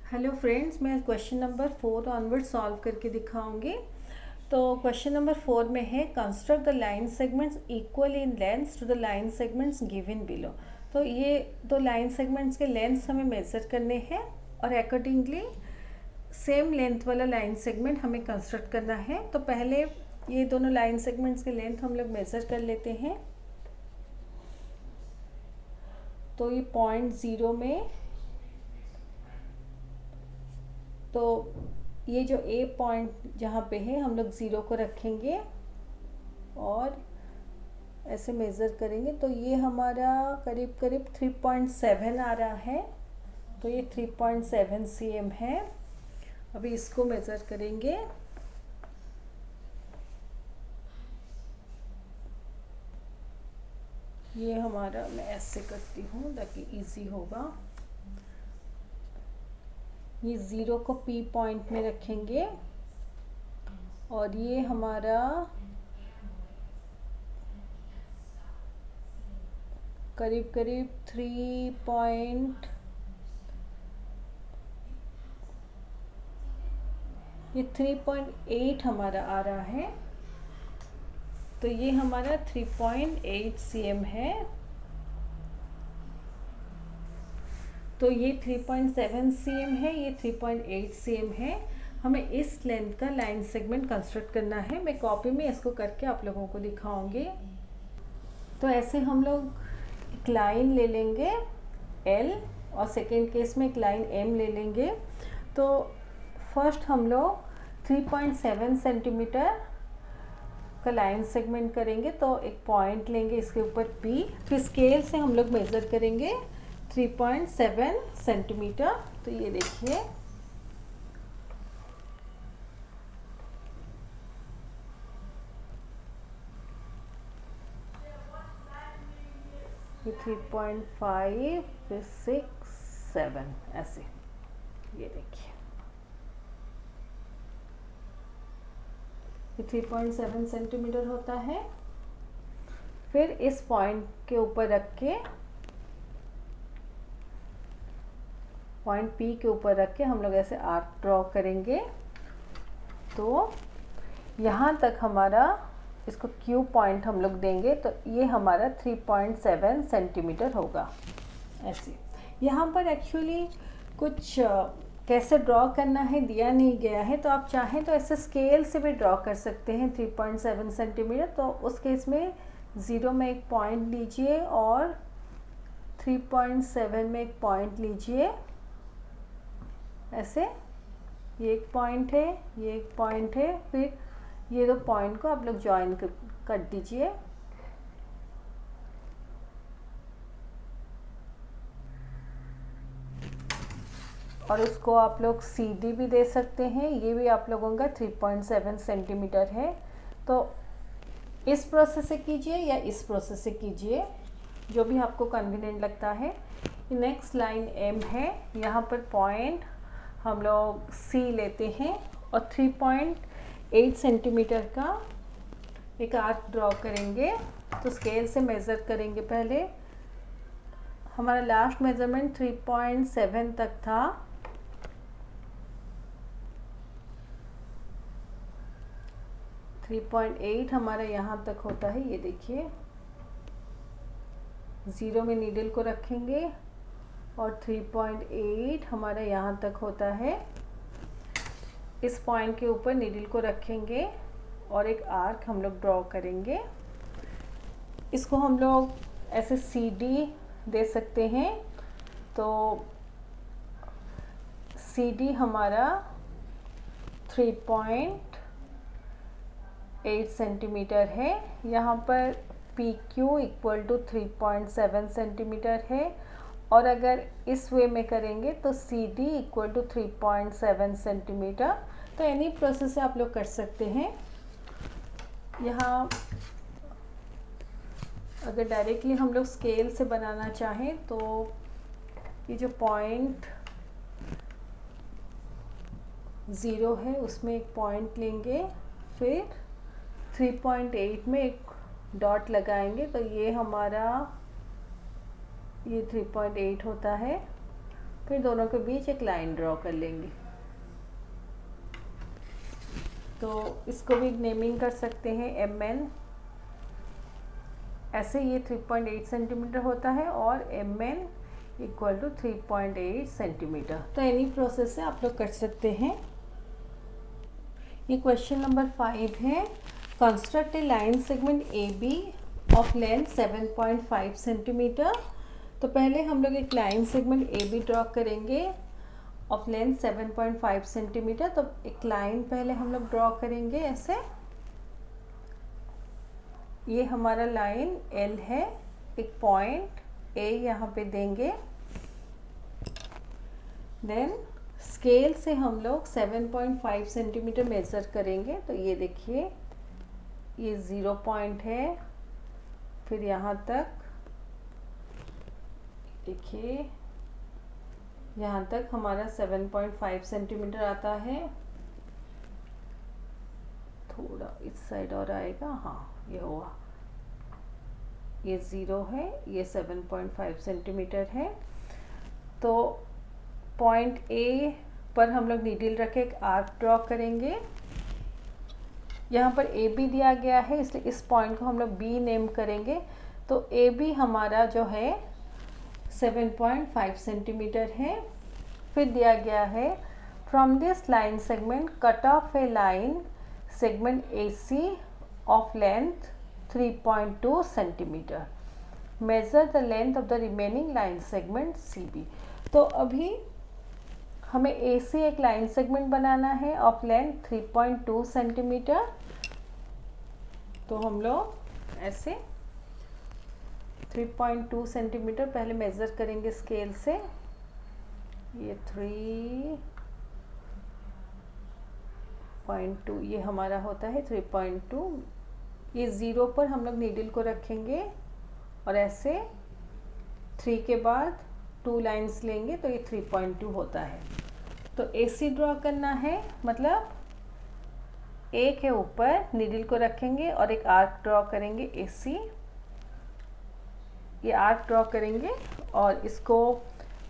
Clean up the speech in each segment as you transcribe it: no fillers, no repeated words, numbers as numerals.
Hello friends, मैं question number 4 onward solve करके दिखाऊंगी। तो क्वेश्चन नंबर 4 में है construct the line segments equal in length to the line segments given below. तो ये दो लाइन सेगमेंट्स के लेंथ्स हमें मेजर करने हैं और अकॉर्डिंगली सेम लेंथ वाला लाइन सेगमेंट हमें कंस्ट्रक्ट करना है। तो पहले ये दोनों लाइन सेगमेंट्स के लेंथ हम लोग मेजर कर लेते हैं। तो ये पॉइंट 0 में, तो ये जो ए पॉइंट जहाँ पे है हम लोग 0 को रखेंगे और ऐसे मेज़र करेंगे। तो ये हमारा करीब करीब 3.7 आ रहा है। तो ये 3.7 cm है। अभी इसको मेज़र करेंगे। ये हमारा, मैं ऐसे करती हूँ ताकि इजी होगा। ये 0 को P पॉइंट में रखेंगे और ये हमारा करीब करीब 3.8 हमारा आ रहा है। तो ये हमारा 3.8 cm है। तो ये 3.7 cm है, ये 3.8 cm है। हमें इस लेंथ का लाइन सेगमेंट कंस्ट्रक्ट करना है। मैं कॉपी में इसको करके आप लोगों को दिखाऊंगी। तो ऐसे हम लोग एक लाइन ले लेंगे L और सेकेंड केस में एक लाइन M ले लेंगे। तो फर्स्ट हम लोग 3.7 सेंटीमीटर का लाइन सेगमेंट करेंगे। तो एक पॉइंट लेंगे इसके ऊपर P, फिर स्केल से हम लोग मेज़र करेंगे 3.7 सेंटीमीटर। तो ये देखिए, ये 3.5, फिर 6, 7 ऐसे। ये देखिए, ये 3.7 सेंटीमीटर होता है। फिर इस पॉइंट के ऊपर रख के, पॉइंट P के ऊपर रख के हम लोग ऐसे आर्क ड्रॉ करेंगे। तो यहाँ तक हमारा, इसको Q पॉइंट हम लोग देंगे। तो ये हमारा 3.7 सेंटीमीटर होगा ऐसे। यहाँ पर एक्चुअली कुछ कैसे ड्रॉ करना है दिया नहीं गया है। तो आप चाहें तो ऐसे स्केल से भी ड्रॉ कर सकते हैं 3.7 सेंटीमीटर। तो उस केस में 0 में एक पॉइंट लीजिए और 3.7 में एक पॉइंट लीजिए ऐसे। ये एक पॉइंट है, ये एक पॉइंट है, फिर ये दो पॉइंट को आप लोग ज्वाइन कर दीजिए। और उसको आप लोग CD भी दे सकते हैं। ये भी आप लोगों का 3.7 सेंटीमीटर है। तो इस प्रोसेस से कीजिए या इस प्रोसेस से कीजिए, जो भी आपको कन्वीनियंट लगता है। नेक्स्ट लाइन M है, यहाँ पर पॉइंट हम लोग C लेते हैं और 3.8 सेंटीमीटर का एक आर्क ड्रॉ करेंगे। तो स्केल से मेज़र करेंगे। पहले हमारा लास्ट मेज़रमेंट 3.7 तक था। थ्री 3.8 हमारा यहाँ तक होता है। ये देखिए, 0 में नीडल को रखेंगे और 3.8 हमारा यहाँ तक होता है। इस पॉइंट के ऊपर नीडल को रखेंगे और एक आर्क हम लोग ड्रॉ करेंगे। इसको हम लोग ऐसे CD दे सकते हैं। तो CD हमारा 3.8 सेंटीमीटर है। यहाँ पर PQ इक्वल टू 3.7 सेंटीमीटर है। और अगर इस वे में करेंगे तो CD इक्वल टू 3.7 सेंटीमीटर। तो एनी प्रोसेस से आप लोग कर सकते हैं। यहाँ अगर डायरेक्टली हम लोग स्केल से बनाना चाहें तो ये जो पॉइंट 0 है उसमें एक पॉइंट लेंगे, फिर 3.8 में एक डॉट लगाएंगे। तो ये हमारा, ये 3.8 होता है। फिर दोनों के बीच एक लाइन ड्रॉ कर लेंगे। तो इसको भी नेमिंग कर सकते हैं MN। ऐसे ये 3.8 सेंटीमीटर होता है और MN इक्वल टू 3.8 सेंटीमीटर। तो एनी प्रोसेस से आप लोग कर सकते हैं। ये क्वेश्चन नंबर 5 है। Construct A line segment AB of length 7.5 centimetre. तो पहले हम लोग एक लाइन सेगमेंट AB ड्रॉ करेंगे ऑफ लेंथ 7.5 सेंटीमीटर। तो एक लाइन पहले हम लोग ड्रॉ करेंगे ऐसे। ये हमारा लाइन L है। एक पॉइंट A यहाँ पे देंगे। देन स्केल से हम लोग 7.5 सेंटीमीटर मेज़र करेंगे। तो ये देखिए, ये 0 पॉइंट है। फिर यहाँ तक देखिए, यहाँ तक हमारा 7.5 सेंटीमीटर आता है। थोड़ा इस साइड और आएगा, हाँ ये हुआ। ये 0 है, ये 7.5 सेंटीमीटर है। तो पॉइंट A पर हम लोग नीडल रख के एक आर्क ड्रॉ करेंगे। यहाँ पर AB दिया गया है, इसलिए इस पॉइंट को हम लोग B नेम करेंगे। तो AB हमारा जो है 7.5 सेंटीमीटर है। फिर दिया गया है from this line segment cut off A line segment AC of length 3.2 centimetre. Measure the length of the remaining line segment CB। तो अभी हमें AC एक लाइन सेगमेंट बनाना है ऑफ लेंथ 3.2 सेंटीमीटर। तो हम लोग ऐसे 3.2 सेंटीमीटर पहले मेज़र करेंगे स्केल से। ये 3.2 ये हमारा होता है 3.2। ये 0 पर हम लोग नीडल को रखेंगे और ऐसे 3 के बाद 2 लाइंस लेंगे, तो ये 3.2 होता है। तो AC ड्रॉ करना है, मतलब A के ऊपर नीडल को रखेंगे और एक आर्क ड्रॉ करेंगे AC। ये आर्क ड्रॉ करेंगे और इसको,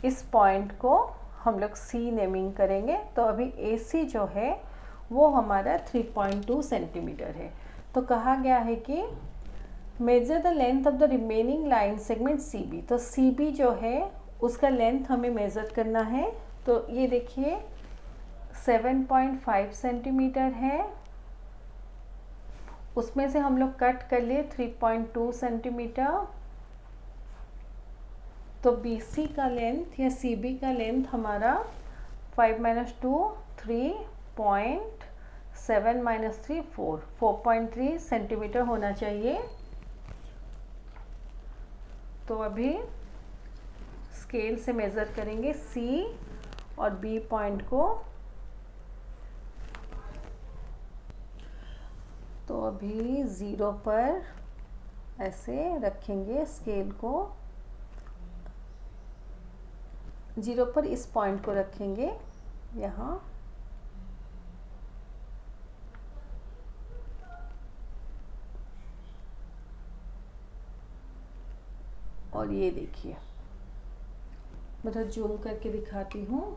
इस पॉइंट को हम लोग C नेमिंग करेंगे। तो अभी AC जो है वो हमारा 3.2 सेंटीमीटर है। तो कहा गया है कि measure the length of the remaining line segment CB। तो CB जो है उसका लेंथ हमें मेज़र करना है। तो ये देखिए 7.5 सेंटीमीटर है, उसमें से हम लोग कट कर लिए 3.2 सेंटीमीटर। तो BC का लेंथ या CB का लेंथ हमारा 5 - 2 3.7 - 3 4.3 सेंटीमीटर होना चाहिए। तो अभी स्केल से मेज़र करेंगे C और B पॉइंट को। तो अभी 0 पर ऐसे रखेंगे स्केल को, 0 पर इस पॉइंट को रखेंगे यहाँ। और ये देखिए, मैं थोड़ा जूम करके दिखाती हूँ।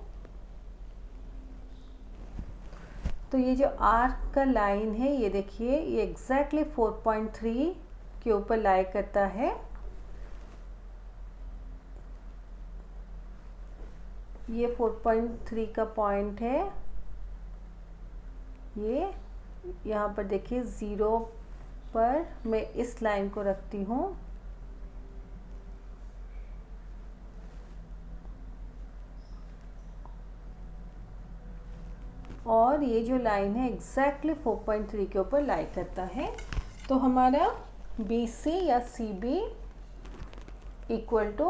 तो ये जो आर्क का लाइन है, ये देखिए, ये एग्जैक्टली 4.3 के ऊपर लाई करता है। ये 4.3 का पॉइंट है। ये यहाँ पर देखिए 0 पर मैं इस लाइन को रखती हूँ। और ये जो लाइन है एग्जैक्टली 4.3 के ऊपर लाई करता है। तो हमारा BC या CB इक्वल टू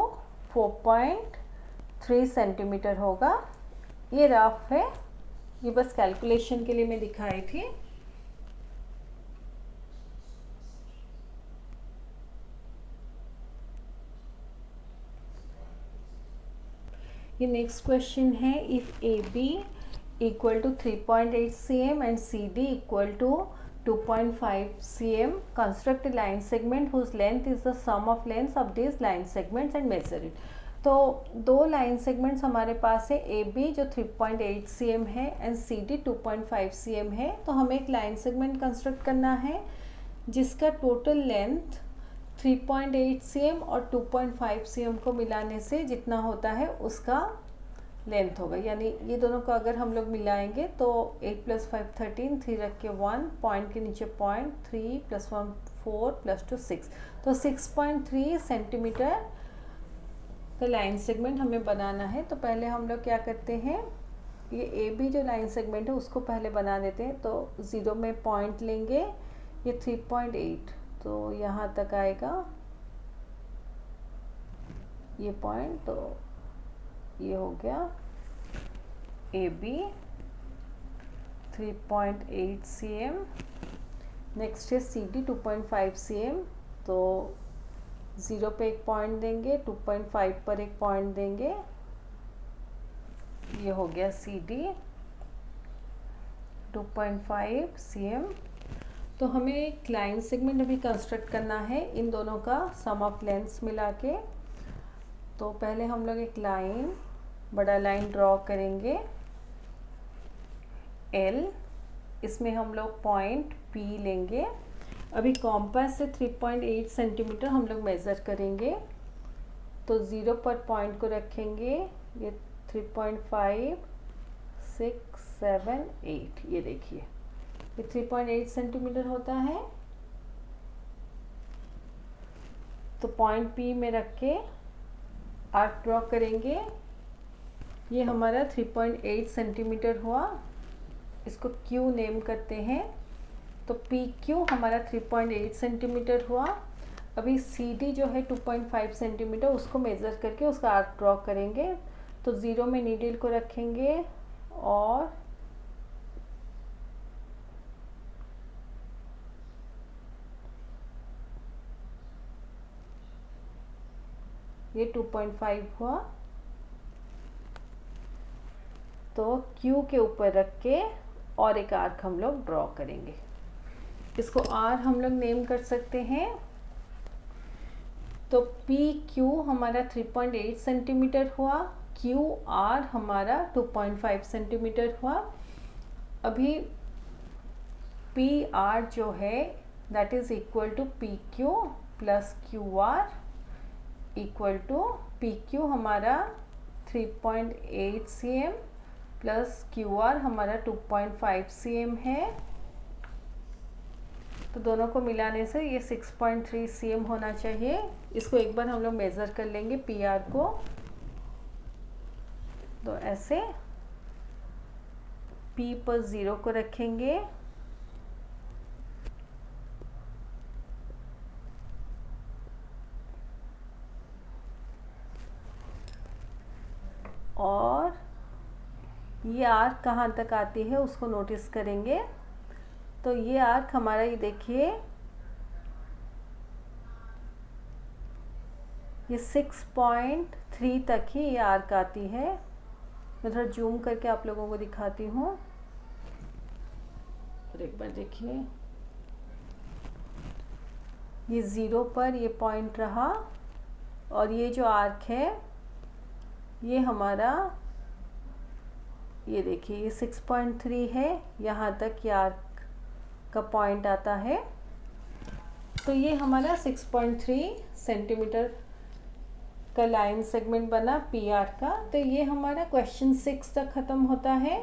4.3 सेंटीमीटर होगा। ये रफ है, ये बस कैलकुलेशन के लिए मैं दिखाई थी। ये नेक्स्ट क्वेश्चन है, if AB equal to 3.8 cm and CD equal to 2.5 cm, construct a line segment whose length is the sum of lengths of these line segments and measure it। तो दो line segments हमारे पास है, A B जो 3.8 cm है and C D 2.5 cm है। तो हमें एक लाइन सेगमेंट कंस्ट्रक्ट करना है जिसका टोटल लेंथ 3.8 cm और 2.5 cm को मिलाने से जितना होता है उसका लेंथ होगा। यानी ये दोनों को अगर हम लोग मिलाएंगे तो 8 + 5 13, 3 रख के 1, पॉइंट के नीचे पॉइंट, 3 + 1 4 + 2 6, तो 6.3 सेंटीमीटर का लाइन सेगमेंट हमें बनाना है। तो पहले हम लोग क्या करते हैं, ये ए बी जो लाइन सेगमेंट है उसको पहले बना देते हैं। तो 0 में पॉइंट लेंगे, ये 3.8 तो यहाँ तक आएगा ये पॉइंट, तो ये हो गया ए बी 3.8 cm। नेक्स्ट है सी डी 2.5 cm, तो 0 पे एक पॉइंट देंगे, 2.5 पर एक पॉइंट देंगे, ये हो गया सी डी 2.5 cm। तो हमें एक लाइन सेगमेंट अभी कंस्ट्रक्ट करना है इन दोनों का सम ऑफ लेंथ्स मिला के। तो पहले हम लोग एक लाइन, बड़ा लाइन ड्रॉ करेंगे एल, इसमें हम लोग पॉइंट पी लेंगे। अभी कॉम्पास से 3.8 सेंटीमीटर हम लोग मेज़र करेंगे। तो 0 पर पॉइंट को रखेंगे, ये 3.5 6 7 8, ये देखिए ये 3.8 सेंटीमीटर होता है। तो पॉइंट पी में रख के आर्क ड्रॉ करेंगे, ये हमारा 3.8 सेंटीमीटर हुआ, इसको क्यू नेम करते हैं। तो पी क्यू हमारा 3.8 सेंटीमीटर हुआ। अभी सी डी जो है 2.5 सेंटीमीटर, उसको मेज़र करके उसका आर्क ड्रॉ करेंगे। तो 0 में नीडल को रखेंगे और ये 2.5 हुआ। तो Q के ऊपर रख के और एक आर्क हम लोग ड्रॉ करेंगे। इसको R हम लोग नेम कर सकते हैं। तो PQ हमारा 3.8 सेंटीमीटर हुआ, QR हमारा 2.5 सेंटीमीटर हुआ। अभी PR जो है that is equal to PQ plus QR equal to PQ हमारा 3.8 cm प्लस QR हमारा 2.5 cm है। तो दोनों को मिलाने से ये 6.3 cm होना चाहिए। इसको एक बार हम लोग मेज़र कर लेंगे PR को। तो ऐसे P पर 0 को रखेंगे, और ये आर्क कहाँ तक आती है उसको नोटिस करेंगे। तो ये आर्क हमारा, ये देखिए ये 6.3 तक ही ये आर्क आती है। मैं थोड़ा जूम करके आप लोगों को दिखाती हूँ और एक बार देखिए, ये 0 पर ये पॉइंट रहा और ये जो आर्क है ये हमारा, ये देखिए ये 6.3 है, यहाँ तक ये आर्क का पॉइंट आता है। तो ये हमारा 6.3 सेंटीमीटर का लाइन सेगमेंट बना PR का। तो ये हमारा क्वेश्चन 6 तक ख़त्म होता है।